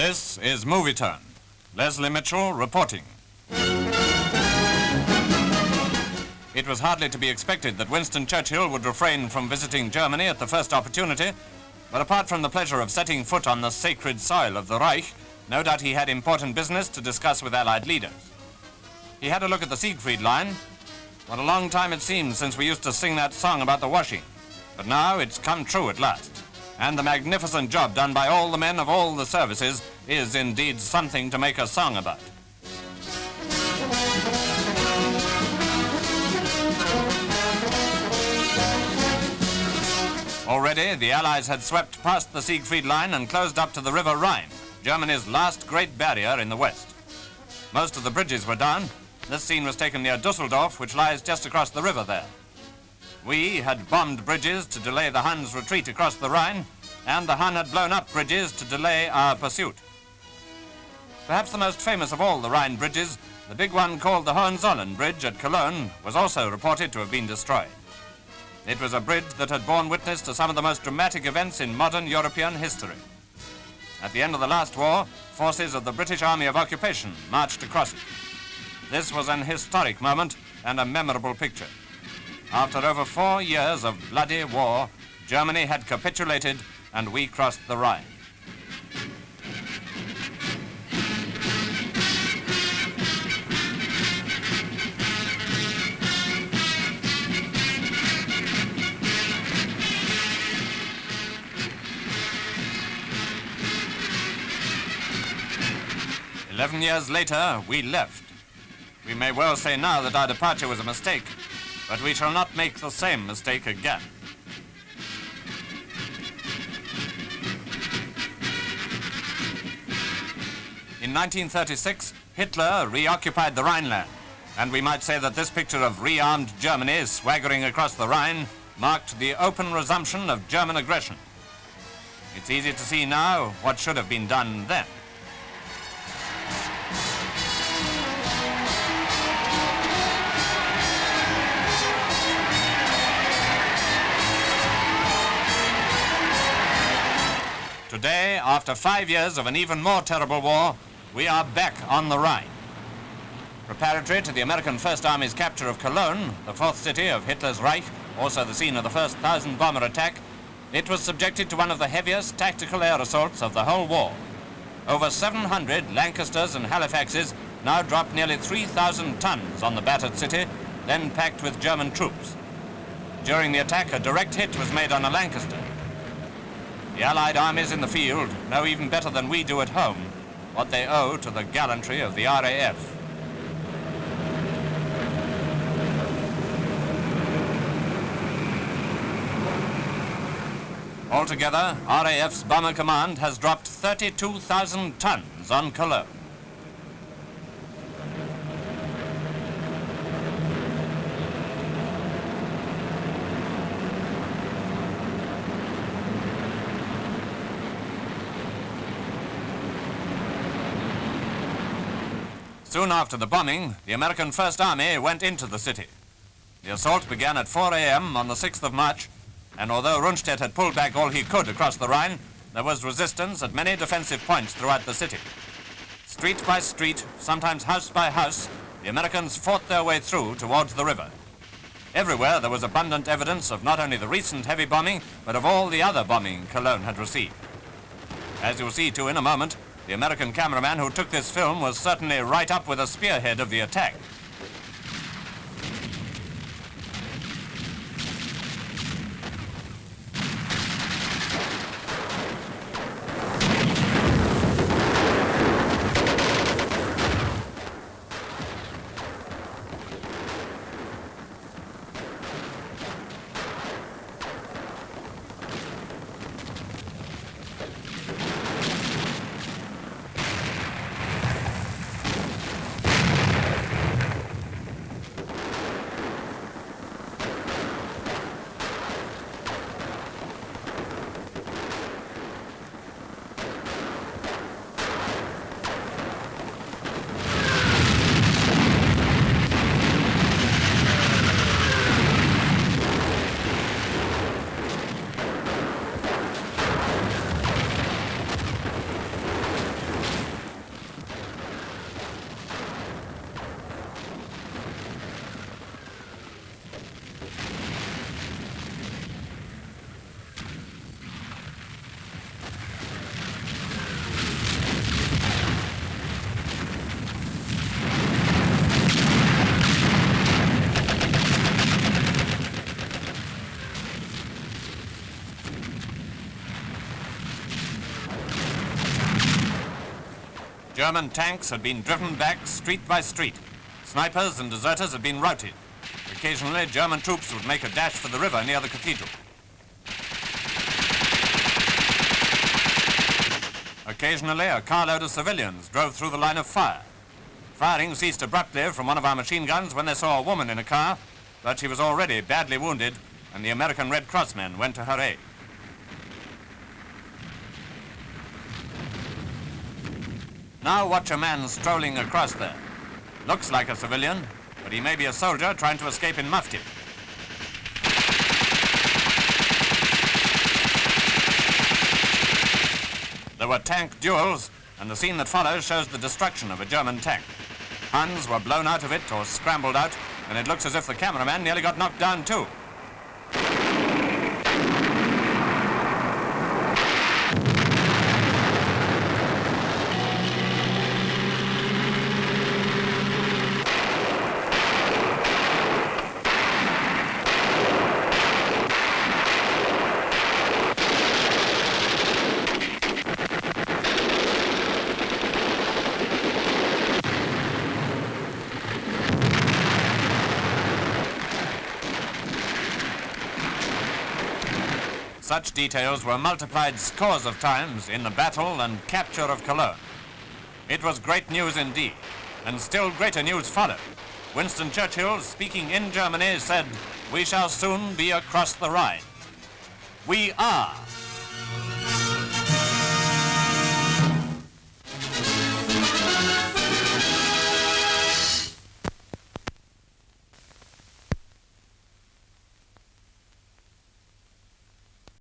This is Movietone. Leslie Mitchell reporting. It was hardly to be expected that Winston Churchill would refrain from visiting Germany at the first opportunity, but apart from the pleasure of setting foot on the sacred soil of the Reich, no doubt he had important business to discuss with Allied leaders. He had a look at the Siegfried Line. What a long time it seems since we used to sing that song about the washing. But now it's come true at last. And the magnificent job done by all the men of all the services is indeed something to make a song about. Already, the Allies had swept past the Siegfried Line and closed up to the river Rhine, Germany's last great barrier in the west. Most of the bridges were down. This scene was taken near Dusseldorf, which lies just across the river there. We had bombed bridges to delay the Huns' retreat across the Rhine, and the Hun had blown up bridges to delay our pursuit. Perhaps the most famous of all the Rhine bridges, the big one called the Hohenzollern Bridge at Cologne, was also reported to have been destroyed. It was a bridge that had borne witness to some of the most dramatic events in modern European history. At the end of the last war, forces of the British Army of Occupation marched across it. This was an historic moment and a memorable picture. After over 4 years of bloody war, Germany had capitulated and we crossed the Rhine. "11 years later, we left. We may well say now that our departure was a mistake, but we shall not make the same mistake again." In 1936, Hitler reoccupied the Rhineland, and we might say that this picture of rearmed Germany swaggering across the Rhine marked the open resumption of German aggression. It's easy to see now what should have been done then. Today, after 5 years of an even more terrible war, we are back on the Rhine. Preparatory to the American First Army's capture of Cologne, the fourth city of Hitler's Reich, also the scene of the first 1,000-bomber attack, it was subjected to one of the heaviest tactical air assaults of the whole war. Over 700 Lancasters and Halifaxes now dropped nearly 3,000 tons on the battered city, then packed with German troops. During the attack, a direct hit was made on a Lancaster. The Allied armies in the field know even better than we do at home what they owe to the gallantry of the RAF. Altogether, RAF's Bomber Command has dropped 32,000 tons on Cologne. Soon after the bombing, the American First Army went into the city. The assault began at 4 a.m. on the 6th of March, and although Rundstedt had pulled back all he could across the Rhine, there was resistance at many defensive points throughout the city. Street by street, sometimes house by house, the Americans fought their way through towards the river. Everywhere there was abundant evidence of not only the recent heavy bombing, but of all the other bombing Cologne had received. As you'll see too in a moment, the American cameraman who took this film was certainly right up with the spearhead of the attack. German tanks had been driven back street by street. Snipers and deserters had been routed. Occasionally, German troops would make a dash for the river near the cathedral. Occasionally, a carload of civilians drove through the line of fire. Firing ceased abruptly from one of our machine guns when they saw a woman in a car, but she was already badly wounded, and the American Red Cross men went to her aid. Now watch a man strolling across there. Looks like a civilian, but he may be a soldier trying to escape in mufti. There were tank duels, and the scene that follows shows the destruction of a German tank. Huns were blown out of it or scrambled out, and it looks as if the cameraman nearly got knocked down too. Such details were multiplied scores of times in the battle and capture of Cologne. It was great news indeed, and still greater news followed. Winston Churchill, speaking in Germany, said, "We shall soon be across the Rhine." We are.